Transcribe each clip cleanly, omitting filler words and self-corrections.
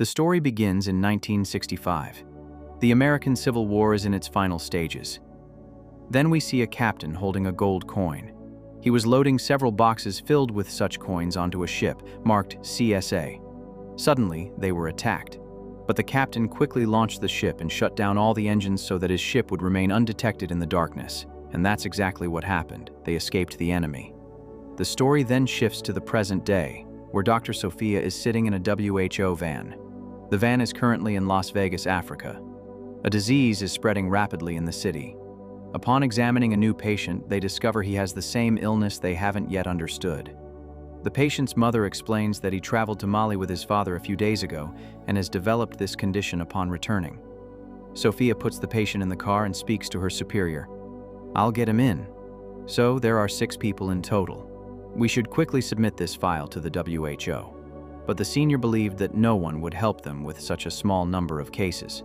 The story begins in 1965. The American Civil War is in its final stages. Then we see a captain holding a gold coin. He was loading several boxes filled with such coins onto a ship marked CSA. Suddenly, they were attacked. But the captain quickly launched the ship and shut down all the engines so that his ship would remain undetected in the darkness. And that's exactly what happened. They escaped the enemy. The story then shifts to the present day, where Dr. Sophia is sitting in a WHO van. The van is currently in Las Vegas, Africa. A disease is spreading rapidly in the city. Upon examining a new patient, they discover he has the same illness they haven't yet understood. The patient's mother explains that he traveled to Mali with his father a few days ago and has developed this condition upon returning. Sophia puts the patient in the car and speaks to her superior. "I'll get him in." So there are 6 people in total. We should quickly submit this file to the WHO. But the senior believed that no one would help them with such a small number of cases.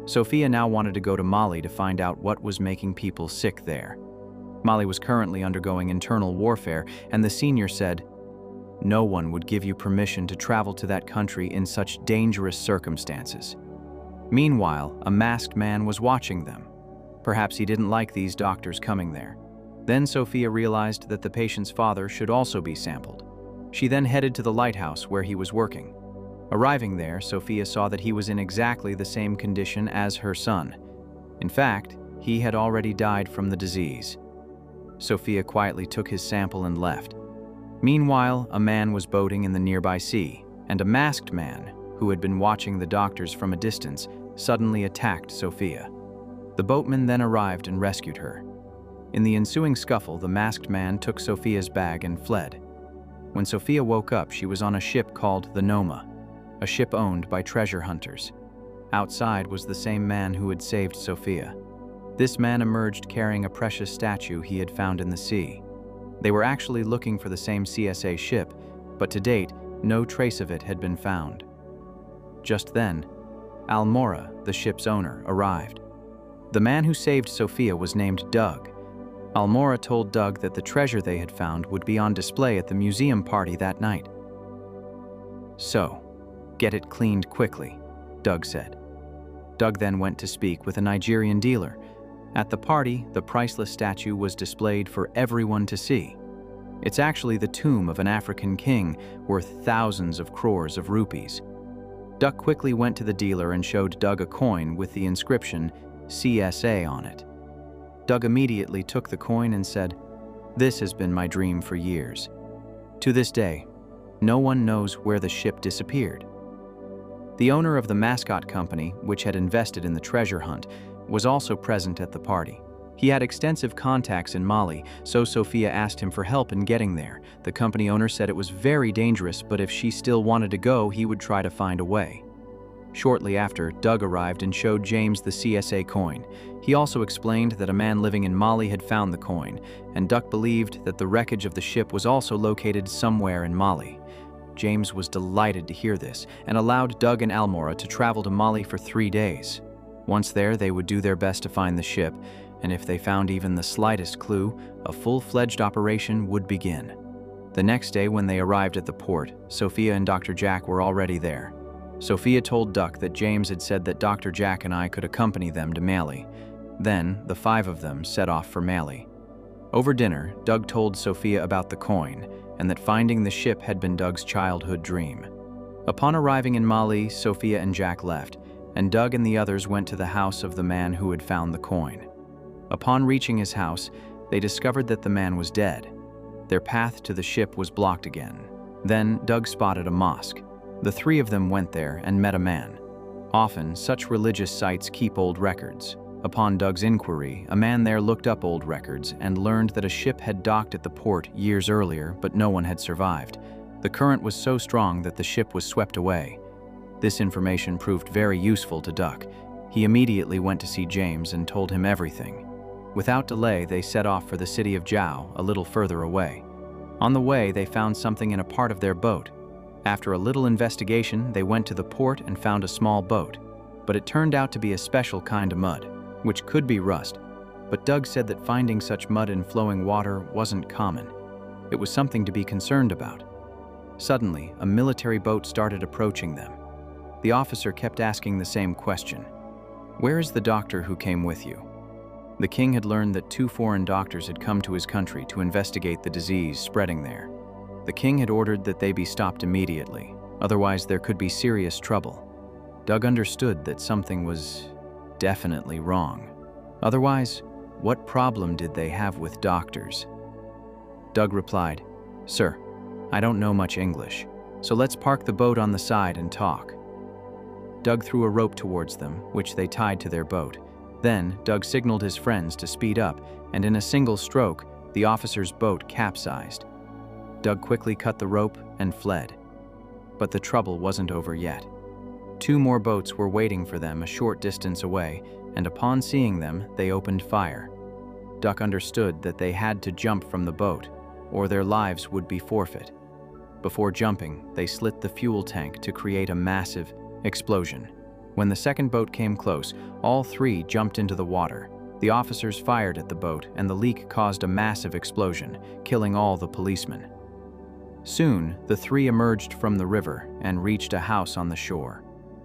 Sophia now wanted to go to Mali to find out what was making people sick there. Mali was currently undergoing internal warfare, and the senior said, "No one would give you permission to travel to that country in such dangerous circumstances." Meanwhile, a masked man was watching them. Perhaps he didn't like these doctors coming there. Then Sophia realized that the patient's father should also be sampled. She then headed to the lighthouse where he was working. Arriving there, Sophia saw that he was in exactly the same condition as her son. In fact, he had already died from the disease. Sophia quietly took his sample and left. Meanwhile, a man was boating in the nearby sea, and a masked man, who had been watching the doctors from a distance, suddenly attacked Sophia. The boatman then arrived and rescued her. In the ensuing scuffle, the masked man took Sophia's bag and fled. When Sophia woke up, she was on a ship called the Noma, a ship owned by treasure hunters. Outside was the same man who had saved Sophia. This man emerged carrying a precious statue he had found in the sea. They were actually looking for the same CSA ship, but to date, no trace of it had been found. Just then, Almora, the ship's owner, arrived. The man who saved Sophia was named Doug. Almora told Doug that the treasure they had found would be on display at the museum party that night. "So, get it cleaned quickly," Doug said. Doug then went to speak with a Nigerian dealer. At the party, the priceless statue was displayed for everyone to see. It's actually the tomb of an African king worth thousands of crores of rupees. Doug quickly went to the dealer and showed Doug a coin with the inscription CSA on it. Doug immediately took the coin and said, "This has been my dream for years." To this day, no one knows where the ship disappeared. The owner of the mascot company, which had invested in the treasure hunt, was also present at the party. He had extensive contacts in Mali, so Sophia asked him for help in getting there. The company owner said it was very dangerous, but if she still wanted to go, he would try to find a way. Shortly after, Doug arrived and showed James the CSA coin. He also explained that a man living in Mali had found the coin, and Doug believed that the wreckage of the ship was also located somewhere in Mali. James was delighted to hear this and allowed Doug and Almora to travel to Mali for 3 days. Once there, they would do their best to find the ship, and if they found even the slightest clue, a full-fledged operation would begin. The next day, when they arrived at the port, Sophia and Dr. Jack were already there. Sophia told Doug that James had said that Dr. Jack and I could accompany them to Mali. Then, the 5 of them set off for Mali. Over dinner, Doug told Sophia about the coin, and that finding the ship had been Doug's childhood dream. Upon arriving in Mali, Sophia and Jack left, and Doug and the others went to the house of the man who had found the coin. Upon reaching his house, they discovered that the man was dead. Their path to the ship was blocked again. Then, Doug spotted a mosque. The 3 of them went there and met a man. Often, such religious sites keep old records. Upon Doug's inquiry, a man there looked up old records and learned that a ship had docked at the port years earlier, but no one had survived. The current was so strong that the ship was swept away. This information proved very useful to Doug. He immediately went to see James and told him everything. Without delay, they set off for the city of Jiao, a little further away. On the way, they found something in a part of their boat. After a little investigation, they went to the port and found a small boat, but it turned out to be a special kind of mud, which could be rust. But Doug said that finding such mud in flowing water wasn't common. It was something to be concerned about. Suddenly, a military boat started approaching them. The officer kept asking the same question. "Where is the doctor who came with you?" The king had learned that 2 foreign doctors had come to his country to investigate the disease spreading there. The king had ordered that they be stopped immediately, otherwise there could be serious trouble. Doug understood that something was definitely wrong. Otherwise, what problem did they have with doctors? Doug replied, "Sir, I don't know much English, so let's park the boat on the side and talk." Doug threw a rope towards them, which they tied to their boat. Then, Doug signaled his friends to speed up, and in a single stroke, the officer's boat capsized. Doug quickly cut the rope and fled. But the trouble wasn't over yet. 2 more boats were waiting for them a short distance away, and upon seeing them, they opened fire. Doug understood that they had to jump from the boat, or their lives would be forfeit. Before jumping, they slit the fuel tank to create a massive explosion. When the second boat came close, all 3 jumped into the water. The officers fired at the boat, and the leak caused a massive explosion, killing all the policemen. Soon, the 3 emerged from the river and reached a house on the shore.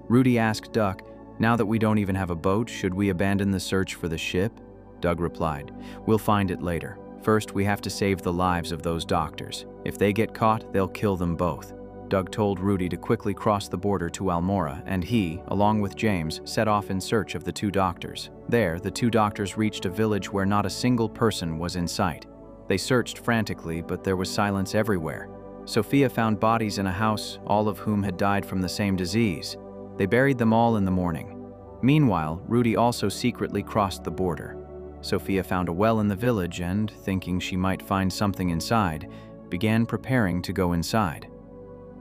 Rudy asked Doug, "Now that we don't even have a boat, should we abandon the search for the ship?" Doug replied, "We'll find it later. First, we have to save the lives of those doctors. If they get caught, they'll kill them both." Doug told Rudy to quickly cross the border to Almora, and he, along with James, set off in search of the 2 doctors. There, the 2 doctors reached a village where not a single person was in sight. They searched frantically, but there was silence everywhere. Sophia found bodies in a house, all of whom had died from the same disease. They buried them all in the morning. Meanwhile, Rudy also secretly crossed the border. Sophia found a well in the village and, thinking she might find something inside, began preparing to go inside.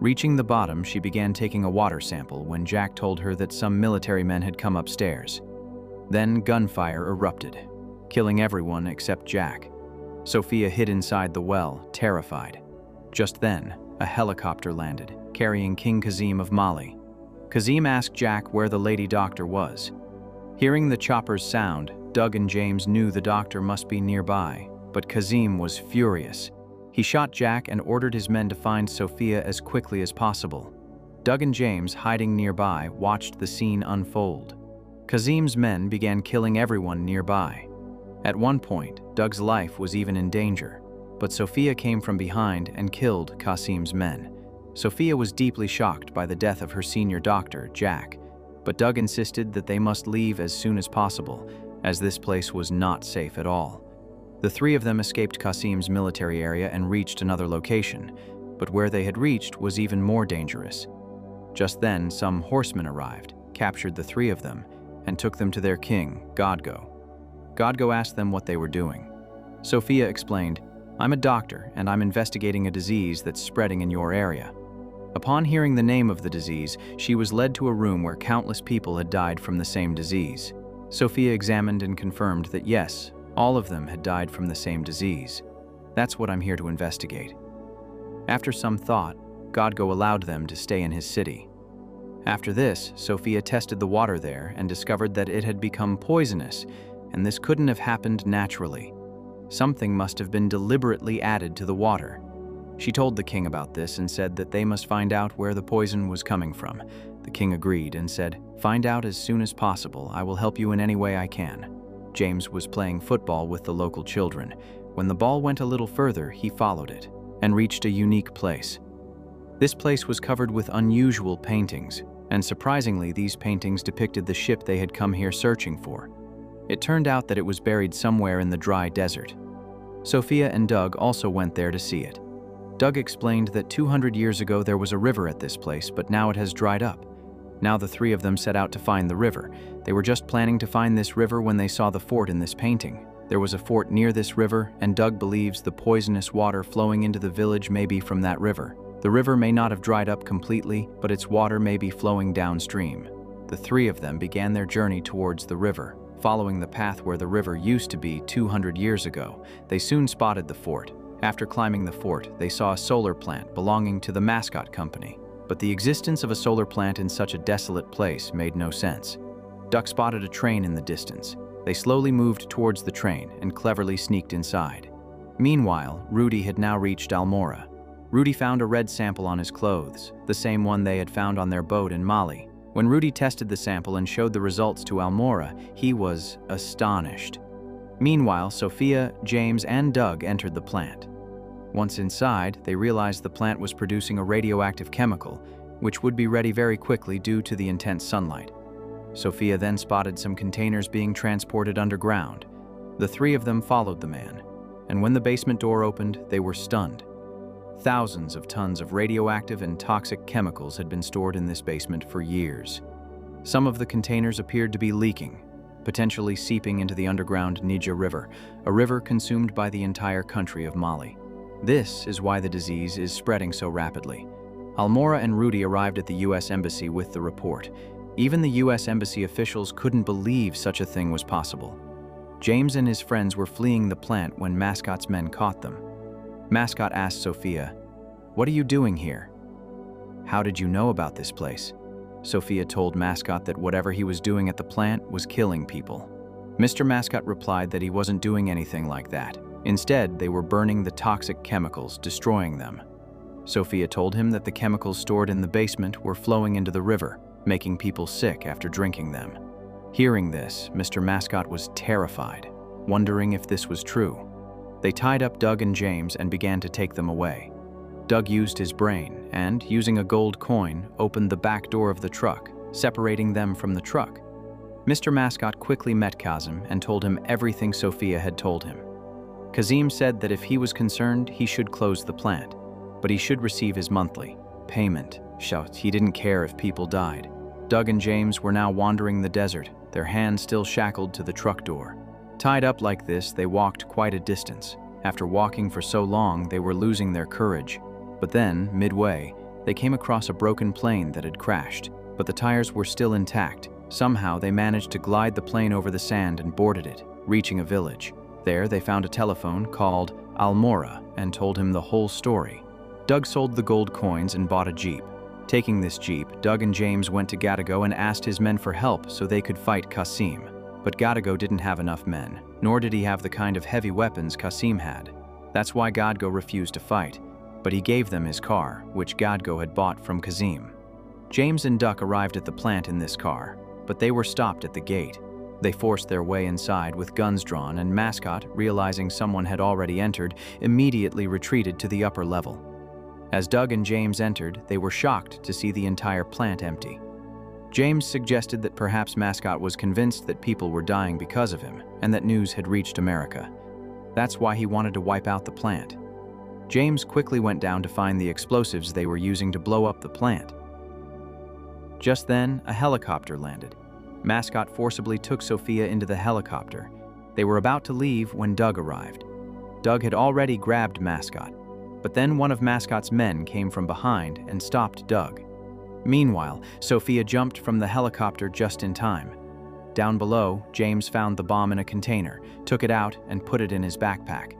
Reaching the bottom, she began taking a water sample when Jack told her that some military men had come upstairs. Then gunfire erupted, killing everyone except Jack. Sophia hid inside the well, terrified. Just then, a helicopter landed, carrying King Kazim of Mali. Kazim asked Jack where the lady doctor was. Hearing the chopper's sound, Doug and James knew the doctor must be nearby, but Kazim was furious. He shot Jack and ordered his men to find Sophia as quickly as possible. Doug and James, hiding nearby, watched the scene unfold. Kazim's men began killing everyone nearby. At one point, Doug's life was even in danger, but Sophia came from behind and killed Kazim's men. Sophia was deeply shocked by the death of her senior doctor, Jack, but Doug insisted that they must leave as soon as possible, as this place was not safe at all. The 3 of them escaped Kazim's military area and reached another location, but where they had reached was even more dangerous. Just then, some horsemen arrived, captured the 3 of them, and took them to their king, Godgo. Godgo asked them what they were doing. Sophia explained, "I'm a doctor, and I'm investigating a disease that's spreading in your area." Upon hearing the name of the disease, she was led to a room where countless people had died from the same disease. Sophia examined and confirmed that yes, all of them had died from the same disease. "That's what I'm here to investigate." After some thought, Godgo allowed them to stay in his city. After this, Sophia tested the water there and discovered that it had become poisonous, and this couldn't have happened naturally. Something must have been deliberately added to the water. She told the king about this and said that they must find out where the poison was coming from. The king agreed and said, "Find out as soon as possible. I will help you in any way I can." James was playing football with the local children. When the ball went a little further, he followed it and reached a unique place. This place was covered with unusual paintings, and surprisingly, these paintings depicted the ship they had come here searching for. It turned out that it was buried somewhere in the dry desert. Sophia and Doug also went there to see it. Doug explained that 200 years ago there was a river at this place, but now it has dried up. Now the 3 of them set out to find the river. They were just planning to find this river when they saw the fort in this painting. There was a fort near this river, and Doug believes the poisonous water flowing into the village may be from that river. The river may not have dried up completely, but its water may be flowing downstream. The 3 of them began their journey towards the river. Following the path where the river used to be 200 years ago, they soon spotted the fort. After climbing the fort, they saw a solar plant belonging to the mascot company. But the existence of a solar plant in such a desolate place made no sense. Duck spotted a train in the distance. They slowly moved towards the train and cleverly sneaked inside. Meanwhile, Rudy had now reached Almora. Rudy found a red sample on his clothes, the same one they had found on their boat in Mali. When Rudy tested the sample and showed the results to Almora, he was astonished. Meanwhile, Sophia, James, and Doug entered the plant. Once inside, they realized the plant was producing a radioactive chemical, which would be ready very quickly due to the intense sunlight. Sophia then spotted some containers being transported underground. The three of them followed the man, and when the basement door opened, they were stunned. Thousands of tons of radioactive and toxic chemicals had been stored in this basement for years. Some of the containers appeared to be leaking, potentially seeping into the underground Niger River, a river consumed by the entire country of Mali. This is why the disease is spreading so rapidly. Almora and Rudy arrived at the U.S. Embassy with the report. Even the U.S. Embassy officials couldn't believe such a thing was possible. James and his friends were fleeing the plant when Mascot's men caught them. Mascot asked Sophia, "What are you doing here?" "How did you know about this place?" Sophia told Mascot that whatever he was doing at the plant was killing people. Mr. Mascot replied that he wasn't doing anything like that. Instead, they were burning the toxic chemicals, destroying them. Sophia told him that the chemicals stored in the basement were flowing into the river, making people sick after drinking them. Hearing this, Mr. Mascot was terrified, wondering if this was true. They tied up Doug and James and began to take them away. Doug used his brain and, using a gold coin, opened the back door of the truck, separating them from the truck. Mr. Mascot quickly met Kazim and told him everything Sophia had told him. Kazim said that if he was concerned, he should close the plant, but he should receive his monthly payment. He didn't care if people died. Doug and James were now wandering the desert, their hands still shackled to the truck door. Tied up like this, they walked quite a distance. After walking for so long, they were losing their courage. But then, midway, they came across a broken plane that had crashed, but the tires were still intact. Somehow, they managed to glide the plane over the sand and boarded it, reaching a village. There, they found a telephone, called Almora, and told him the whole story. Doug sold the gold coins and bought a jeep. Taking this jeep, Doug and James went to Gadago and asked his men for help so they could fight Kasim. But Gadago didn't have enough men, nor did he have the kind of heavy weapons Kasim had. That's why Gadago refused to fight, but he gave them his car, which Gadago had bought from Kazim. James and Duck arrived at the plant in this car, but they were stopped at the gate. They forced their way inside with guns drawn, and Mascot, realizing someone had already entered, immediately retreated to the upper level. As Doug and James entered, they were shocked to see the entire plant empty. James suggested that perhaps Mascot was convinced that people were dying because of him, and that news had reached America. That's why he wanted to wipe out the plant. James quickly went down to find the explosives they were using to blow up the plant. Just then, a helicopter landed. Mascot forcibly took Sophia into the helicopter. They were about to leave when Doug arrived. Doug had already grabbed Mascot, but then one of Mascot's men came from behind and stopped Doug. Meanwhile, Sophia jumped from the helicopter just in time. Down below, James found the bomb in a container, took it out, and put it in his backpack.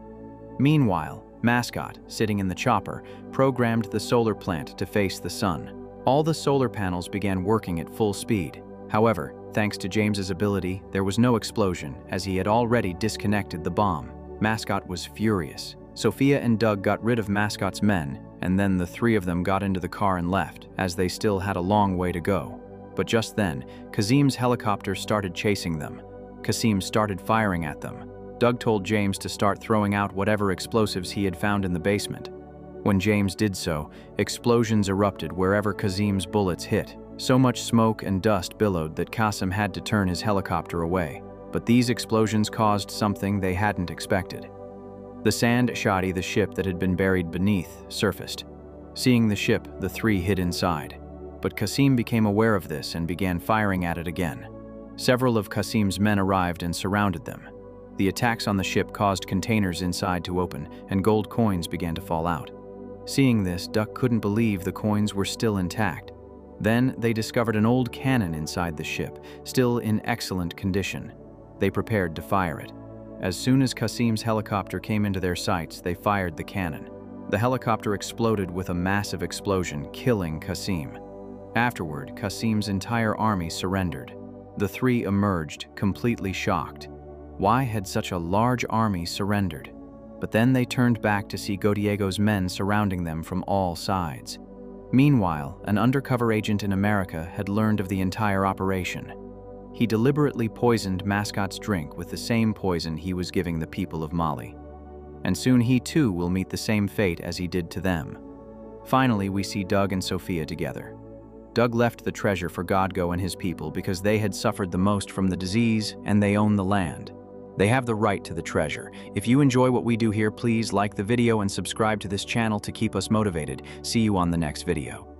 Meanwhile, Mascot, sitting in the chopper, programmed the solar plant to face the sun. All the solar panels began working at full speed. However, thanks to James's ability, there was no explosion, as he had already disconnected the bomb. Mascot was furious. Sophia and Doug got rid of Mascot's men, and then the three of them got into the car and left, as they still had a long way to go. But just then, Kazim's helicopter started chasing them. Kasim started firing at them. Doug told James to start throwing out whatever explosives he had found in the basement. When James did so, explosions erupted wherever Kazim's bullets hit. So much smoke and dust billowed that Kasim had to turn his helicopter away. But these explosions caused something they hadn't expected. The sand shoddy, the ship that had been buried beneath, surfaced. Seeing the ship, the three hid inside. But Kasim became aware of this and began firing at it again. Several of Kasim's men arrived and surrounded them. The attacks on the ship caused containers inside to open, and gold coins began to fall out. Seeing this, Duck couldn't believe the coins were still intact. Then they discovered an old cannon inside the ship, still in excellent condition. They prepared to fire it. As soon as Kasim's helicopter came into their sights, they fired the cannon. The helicopter exploded with a massive explosion, killing Kasim. Afterward, Kasim's entire army surrendered. The three emerged, completely shocked. Why had such a large army surrendered? But then they turned back to see Godiego's men surrounding them from all sides. Meanwhile, an undercover agent in America had learned of the entire operation. He deliberately poisoned Mascot's drink with the same poison he was giving the people of Mali. And soon he too will meet the same fate as he did to them. Finally, we see Doug and Sophia together. Doug left the treasure for Godgo and his people because they had suffered the most from the disease and they own the land. They have the right to the treasure. If you enjoy what we do here, please like the video and subscribe to this channel to keep us motivated. See you on the next video.